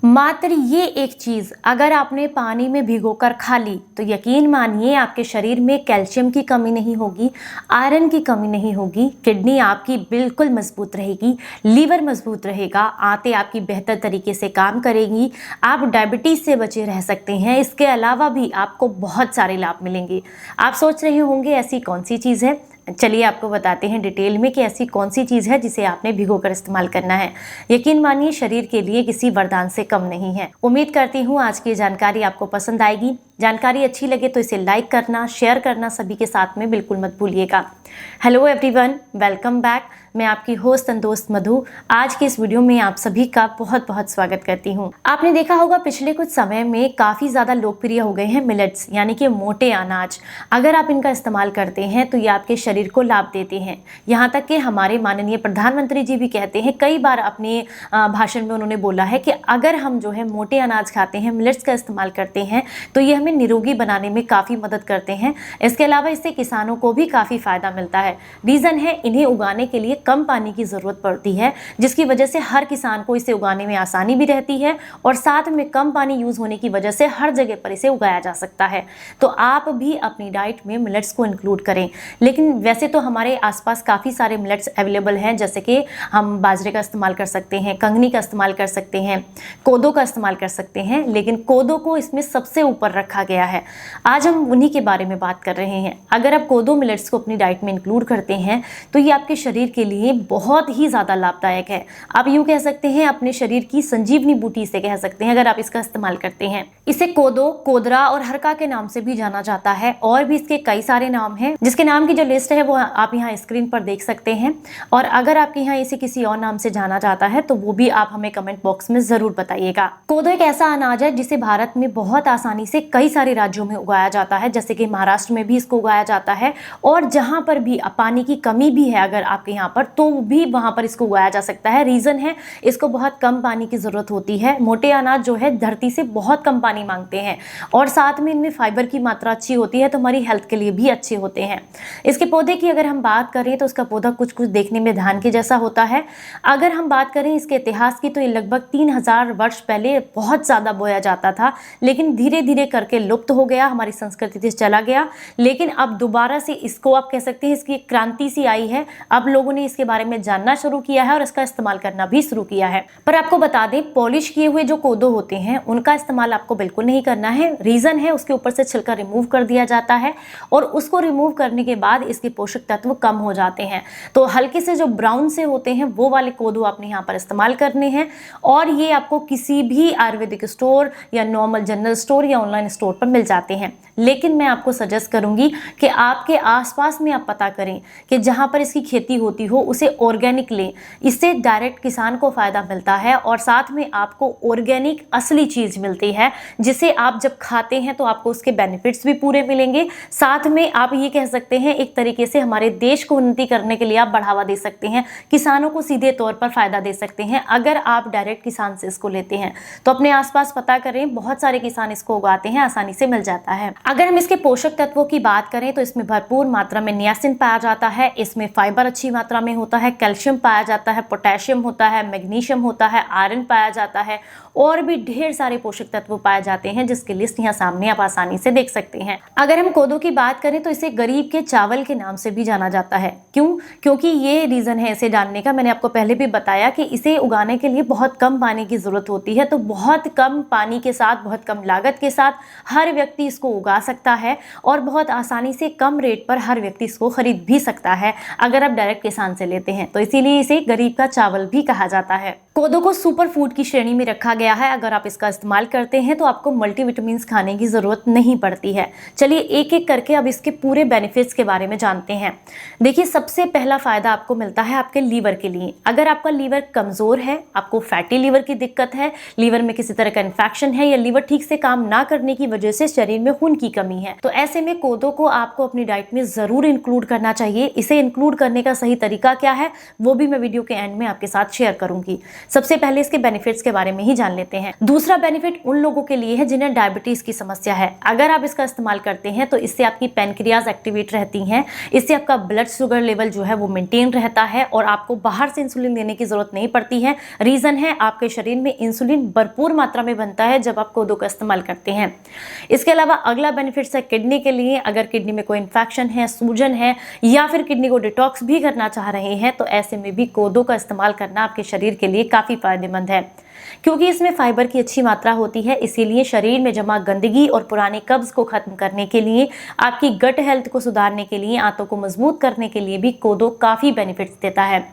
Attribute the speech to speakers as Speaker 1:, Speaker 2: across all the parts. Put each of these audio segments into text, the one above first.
Speaker 1: मात्र ये एक चीज़ अगर आपने पानी में भिगोकर खा ली तो यकीन मानिए आपके शरीर में कैल्शियम की कमी नहीं होगी, आयरन की कमी नहीं होगी, किडनी आपकी बिल्कुल मजबूत रहेगी, लीवर मजबूत रहेगा, आंतें आपकी बेहतर तरीके से काम करेंगी, आप डायबिटीज़ से बचे रह सकते हैं। इसके अलावा भी आपको बहुत सारे लाभ मिलेंगे। आप सोच रहे होंगे ऐसी कौन सी चीज़ है? चलिए आपको बताते हैं डिटेल में कि ऐसी कौन सी चीज़ है जिसे आपने भिगोकर इस्तेमाल करना है। यकीन मानिए शरीर के लिए किसी वरदान से कम नहीं है। उम्मीद करती हूँ आज की जानकारी आपको पसंद आएगी। जानकारी अच्छी लगे तो इसे लाइक करना, शेयर करना सभी के साथ में बिल्कुल मत भूलिएगा। Hello everyone, welcome back. मैं आपकी होस्ट एंड दोस्त मधु आज की इस वीडियो में आप सभी का बहुत बहुत स्वागत करती हूँ। आपने देखा होगा पिछले कुछ समय में काफ़ी ज़्यादा लोकप्रिय हो गए हैं मिलेट्स, यानी कि मोटे अनाज। अगर आप इनका इस्तेमाल करते हैं तो ये आपके शरीर को लाभ देते हैं। यहाँ तक कि हमारे माननीय प्रधानमंत्री जी भी कहते हैं, कई बार अपने भाषण में उन्होंने बोला है कि अगर हम जो है मोटे अनाज खाते हैं, मिलेट्स का इस्तेमाल करते हैं तो ये हमें निरोगी बनाने में काफ़ी मदद करते हैं। इसके अलावा इससे किसानों को भी काफ़ी फायदा मिलता है। रीज़न है इन्हें उगाने के लिए कम पानी की ज़रूरत पड़ती है, जिसकी वजह से हर किसान को इसे उगाने में आसानी भी रहती है और साथ में कम पानी यूज़ होने की वजह से हर जगह पर इसे उगाया जा सकता है। तो आप भी अपनी डाइट में मिलेट्स को इंक्लूड करें। लेकिन वैसे तो हमारे आसपास काफ़ी सारे मिलेट्स अवेलेबल हैं, जैसे कि हम बाजरे का इस्तेमाल कर सकते हैं, कंगनी का इस्तेमाल कर सकते हैं, कोदो का इस्तेमाल कर सकते हैं, लेकिन कोदो को इसमें सबसे ऊपर रखा गया है। आज हम उन्हीं के बारे में बात कर रहे हैं। अगर आप कोदो मिलेट्स को अपनी डाइट में इंक्लूड करते हैं तो ये आपके शरीर के लिए बहुत ही ज़्यादा लाभदायक है। आप यूँ कह सकते हैं अपने शरीर की संजीवनी बूटी इसे कह सकते हैं अगर आप इसका इस्तेमाल करते हैं। इसे कोदो, कोदरा और हरका के नाम से भी जाना जाता है और भी इसके कई सारे नाम हैं, जिसके नाम की जो लिस्ट है वो आप यहाँ स्क्रीन पर देख सकते हैं। और अगर आपके यहाँ इसे किसी और नाम से जाना जाता है तो वो भी आप हमें कमेंट बॉक्स में ज़रूर बताइएगा। कोदो एक ऐसा अनाज है जिसे भारत में बहुत आसानी से कई सारे राज्यों में उगाया जाता है, जैसे कि महाराष्ट्र में भी इसको उगाया जाता है और जहाँ पर भी पानी की कमी भी है अगर आपके यहाँ पर, तो भी वहाँ पर इसको उगाया जा सकता है। रीज़न है इसको बहुत कम पानी की ज़रूरत होती है। मोटे अनाज जो है धरती से बहुत कम पानी मांगते हैं और साथ में इनमें फाइबर की मात्रा अच्छी होती है, तो हमारी हेल्थ के लिए भी अच्छे होते हैं। इसके पौधे की अगर हम बात करें तो उसका पौधा कुछ कुछ देखने में धान के जैसा होता है। अगर हम बात करें इसके इतिहास की तो ये लगभग 3000 वर्ष पहले बहुत ज़्यादा बोया जाता था, लेकिन धीरे धीरे करके लुप्त हो गया, हमारी संस्कृति से चला गया। लेकिन अब दोबारा से इसको आप कह सकते हैं इसकी एक क्रांति सी आई है। अब लोगों ने इसके बारे में जानना शुरू किया है और इसका इस्तेमाल करना भी शुरू किया है। पर आपको बता दें, पॉलिश किए हुए जो कोदो होते हैं उनका इस्तेमाल आपको बिल्कुल नहीं करना है। रीज़न है उसके ऊपर से छिलका रिमूव कर दिया जाता है और उसको रिमूव करने के बाद इसके पोषक तत्व कम हो जाते हैं। तो हल्के से जो ब्राउन से होते हैं वो वाले कोदो आपने यहाँ पर इस्तेमाल करने हैं और ये आपको किसी भी आयुर्वेदिक स्टोर या नॉर्मल जनरल स्टोर या ऑनलाइन स्टोर पर मिल जाते हैं। लेकिन मैं आपको सजेस्ट करूंगी कि आपके आसपास में आप पता करें कि जहां पर इसकी खेती होती हो उसे ऑर्गेनिक लें। इससे डायरेक्ट किसान को फ़ायदा मिलता है और साथ में आपको ऑर्गेनिक असली चीज़ मिलती है, जिसे आप जब खाते हैं तो आपको उसके बेनिफिट्स भी पूरे मिलेंगे। साथ में आप ये कह सकते हैं एक तरीके से हमारे देश को उन्नति करने के लिए आप बढ़ावा दे सकते हैं, किसानों को सीधे तौर पर फ़ायदा दे सकते हैं। अगर आप डायरेक्ट किसान से इसको लेते हैं तो अपने आसपास पता करें, बहुत सारे किसान इसको उगाते हैं, आसानी से मिल जाता है। अगर हम इसके पोषक तत्वों की बात करें तो इसमें भरपूर मात्रा में नियासिन पाया जाता है, इसमें फाइबर अच्छी मात्रा में होता है, कैल्शियम पाया जाता है, पोटेशियम होता है, मैग्नीशियम होता है, आयरन पाया जाता है और भी ढेर सारे पोषक तत्व पाए जाते हैं, जिसकी लिस्ट यहाँ सामने आप आसानी से देख सकते हैं। अगर हम कोदो की बात करें तो इसे गरीब के चावल के नाम से भी जाना जाता है। क्यों? क्योंकि ये रीज़न है इसे जानने का, मैंने आपको पहले भी बताया कि इसे उगाने के लिए बहुत कम पानी की ज़रूरत होती है। तो बहुत कम पानी के साथ, बहुत कम लागत के साथ हर व्यक्ति इसको उगा सकता है और बहुत आसानी से कम रेट पर हर व्यक्ति इसको खरीद भी सकता है अगर आप डायरेक्ट किसान से लेते हैं। तो इसीलिए इसे गरीब का चावल भी कहा जाता है। कोदो को सुपर फूड की श्रेणी में रखा गया है। अगर आप इसका इस्तेमाल करते हैं तो आपको मल्टीविटामिन्स खाने की ज़रूरत नहीं पड़ती है। चलिए एक एक करके अब इसके पूरे बेनिफिट्स के बारे में जानते हैं। देखिए, सबसे पहला फ़ायदा आपको मिलता है आपके लीवर के लिए। अगर आपका लीवर कमज़ोर है, आपको फैटी लीवर की दिक्कत है, लीवर में किसी तरह का इन्फेक्शन है या लीवर ठीक से काम ना करने की वजह से शरीर में खून की कमी है, तो ऐसे में कोदो को आपको अपनी डाइट में ज़रूर इंक्लूड करना चाहिए। इसे इंक्लूड करने का सही तरीका क्या है वो भी मैं वीडियो के एंड में आपके साथ शेयर करूंगी। सबसे पहले इसके बेनिफिट्स के बारे में ही जान लेते हैं। दूसरा बेनिफिट उन लोगों के लिए है जिन्हें डायबिटीज की समस्या है। अगर आप इसका इस्तेमाल करते हैं तो इससे आपकी पैनक्रियाज एक्टिवेट रहती हैं, इससे आपका ब्लड शुगर लेवल जो है वो मेंटेन रहता है और आपको बाहर से इंसुलिन लेने की जरूरत नहीं पड़ती है। रीजन है आपके शरीर में इंसुलिन भरपूर मात्रा में बनता है जब आप कोदो का इस्तेमाल करते हैं। इसके अलावा अगला बेनिफिट है किडनी के लिए। अगर किडनी में कोई इंफेक्शन है, सूजन है या फिर किडनी को डिटॉक्स भी करना चाह रहे हैं तो ऐसे में भी कोदो का इस्तेमाल करना आपके शरीर के लिए काफी फायदेमंद है, क्योंकि इसमें फाइबर की अच्छी मात्रा होती है। इसीलिए शरीर में जमा गंदगी और पुरानी कब्ज को खत्म करने के लिए, आपकी गट हेल्थ को सुधारने के लिए, आंतों को मजबूत करने के लिए भी कोदो काफी बेनिफिट्स देता है।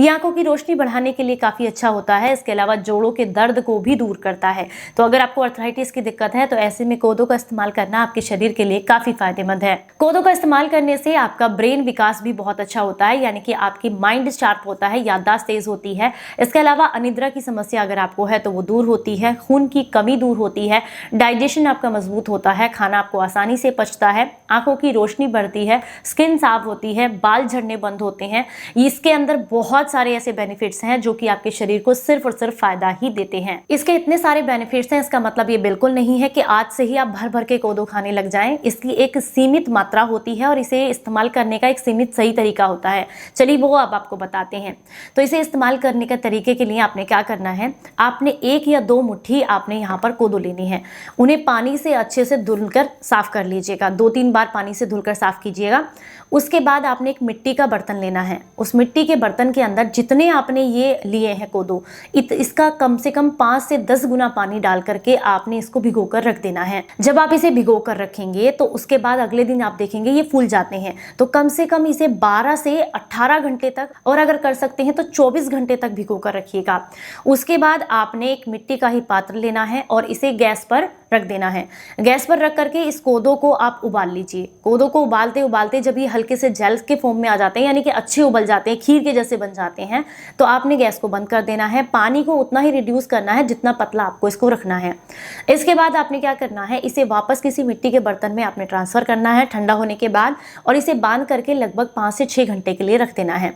Speaker 1: ये आंखों की रोशनी बढ़ाने के लिए काफी अच्छा होता है। इसके अलावा जोड़ों के दर्द को भी दूर करता है। तो अगर आपको अर्थराइटिस की दिक्कत है तो ऐसे में कोदो का इस्तेमाल करना आपके शरीर के लिए काफी फायदेमंद है। कोदो का इस्तेमाल करने से आपका ब्रेन विकास भी बहुत अच्छा होता है, यानी कि आपकी माइंड शार्प होता है, याददाश्त तेज होती है। इसके अलावा अनिद्रा की समस्या अगर आपको है तो वो दूर होती है, खून की कमी दूर होती है, डाइजेशन आपका मजबूत होता है, खाना आपको आसानी से पचता है, आंखों की रोशनी बढ़ती है, स्किन साफ होती है, बाल झड़ने बंद होते हैं। इसके अंदर बहुत सारे ऐसे बेनिफिट्स हैं जो कि आपके शरीर को सिर्फ और सिर्फ फायदा ही देते हैं। इसके इतने सारे बेनिफिट्स हैं, इसका मतलब ये बिल्कुल नहीं है कि आज से ही आप भर भर के कोदो खाने लग जाएं। इसकी एक सीमित मात्रा होती है और इसे इस्तेमाल करने का एक सीमित सही तरीका होता है। चलिए वो अब आपको बताते हैं। तो इसे इस्तेमाल करने के तरीके के लिए आपने क्या करना है, आपने 1 या 2 मुट्ठी आपने यहाँ पर कोदो लेनी है। उन्हें पानी से अच्छे से धुलकर साफ कर लीजिएगा, 2-3 बार पानी से धुलकर साफ कीजिएगा। उसके बाद आपने एक मिट्टी का बर्तन लेना है। उस मिट्टी के बर्तन के अंदर जितने आपने ये लिए हैं कोदो, इसका कम से कम 5 से 10 गुना पानी डाल करके आपने इसको भिगोकर रख देना है। जब आप इसे भिगोकर रखेंगे तो उसके बाद अगले दिन आप देखेंगे ये फूल जाते हैं। तो कम से कम इसे 12 से 18 घंटे तक, और अगर कर सकते हैं तो 24 घंटे तक भिगोकर रखिएगा। उसके बाद आपने एक मिट्टी का ही पात्र लेना है और इसे गैस पर रख देना है। गैस पर रख करके इस कोदो को आप उबाल लीजिए। कोदो को उबालते उबालते जब ये हल्के से जेल के फॉर्म में आ जाते हैं, यानी कि अच्छे उबल जाते हैं, खीर के जैसे बन जाते हैं, तो आपने गैस को बंद कर देना है। पानी को उतना ही रिड्यूस करना है जितना पतला आपको इसको रखना है। इसके बाद आपने क्या करना है, इसे वापस किसी मिट्टी के बर्तन में आपने ट्रांसफर करना है ठंडा होने के बाद, और इसे बांध करके लगभग 5 से 6 घंटे के लिए रख देना है।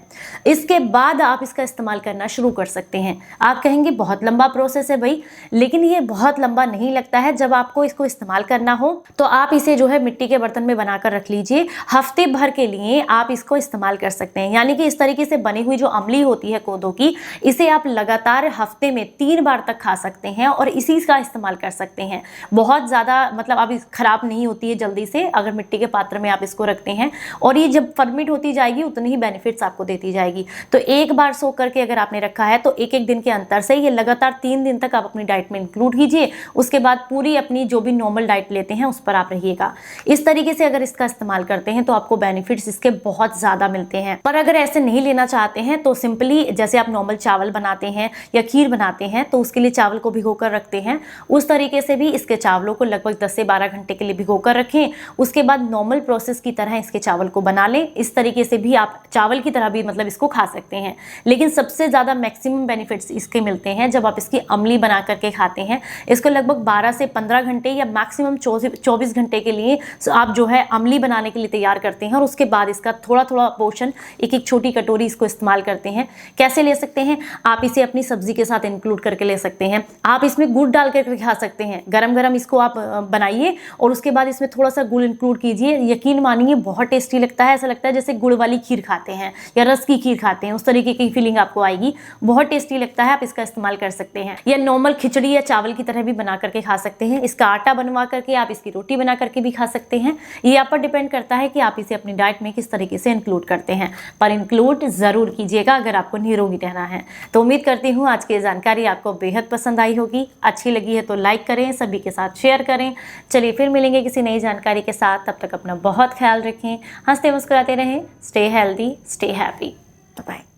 Speaker 1: इसके बाद आप इसका इस्तेमाल करना शुरू कर सकते हैं। आप कहेंगे बहुत लंबा प्रोसेस है भाई, लेकिन ये बहुत लंबा नहीं लगता है। जब आपको इसको इस्तेमाल करना हो तो आप इसे जो है मिट्टी के बर्तन में बनाकर रख लीजिए। हफ्ते भर के लिए आप इसको इस्तेमाल कर सकते हैं। यानी कि इस तरीके से बनी हुई जो अमली होती है कोदो की, इसे आप लगातार हफ्ते में 3 बार तक खा सकते हैं और इसी का इस्तेमाल कर सकते हैं। बहुत ज़्यादा मतलब अब खराब नहीं होती है जल्दी से अगर मिट्टी के पात्र में आप इसको रखते हैं, और ये जब फर्मेंट होती जाएगी उतनी ही बेनिफिट्स आपको देती जाएगी। तो एक बार सोख करके अगर आपने रखा है तो एक दिन के अंतर से ये लगातार 3 दिन तक आप अपनी डाइट में इंक्लूड कीजिए। उसके बाद पूरी अपनी जो भी नॉर्मल डाइट लेते हैं उस पर आप रहिएगा। इस तरीके से अगर इसका इस्तेमाल करते हैं तो आपको बेनिफिट्स इसके बहुत ज़्यादा मिलते हैं। पर अगर ऐसे नहीं लेना चाहते हैं तो सिंपली जैसे आप नॉर्मल चावल बनाते हैं या खीर बनाते हैं तो उसके लिए चावल को भिगोकर रखते हैं, उस तरीके से भी इसके चावलों को लगभग 10 से 12 घंटे के लिए भिगोकर रखें। उसके बाद नॉर्मल प्रोसेस की तरह इसके चावल को बना लें। इस तरीके से भी आप चावल की तरह भी मतलब इसको खा सकते हैं। लेकिन सबसे ज़्यादा मैक्सिमम बेनिफिट्स इसके मिलते हैं जब आप इसकी अमली बना करके खाते हैं। इसको लगभग 12 से 15 घंटे या मैक्सिमम 24 घंटे के लिए आप जो है अमली बनाने के लिए तैयार करते हैं, और उसके बाद इसका थोड़ा थोड़ा पोर्शन एक छोटी कटोरी इसको इस्तेमाल करते हैं। कैसे ले सकते हैं, आप इसे अपनी सब्जी के साथ इंक्लूड करके ले सकते हैं। आप इसमें गुड़ डाल करके खा सकते हैं। गरम गरम इसको आप बनाइए और उसके बाद इसमें थोड़ा सा गुड़ इंक्लूड कीजिए। यकीन मानिए बहुत टेस्टी लगता है। ऐसा लगता है जैसे गुड़ वाली खीर खाते हैं या रस की खीर खाते हैं, उस तरीके की फीलिंग आपको आएगी। बहुत टेस्टी लगता है। आप इसका इस्तेमाल कर सकते हैं, या नॉर्मल खिचड़ी या चावल की तरह भी बना करके खा सकते हैं। इसका आटा बनवा करके आप इसकी रोटी बना करके भी खा सकते हैं। ये आप पर डिपेंड करता है कि आप इसे अपनी डाइट में किस तरीके से इंक्लूड करते हैं, पर इंक्लूड जरूर कीजिएगा अगर आपको निरोगी रहना है। तो उम्मीद करती हूँ आज की जानकारी आपको बेहद पसंद आई होगी। अच्छी लगी है तो लाइक करें, सभी के साथ शेयर करें। चलिए फिर मिलेंगे किसी नई जानकारी के साथ। तब तक अपना बहुत ख्याल रखें, हंसते मुस्कुराते रहें। Stay healthy, stay happy. Bye.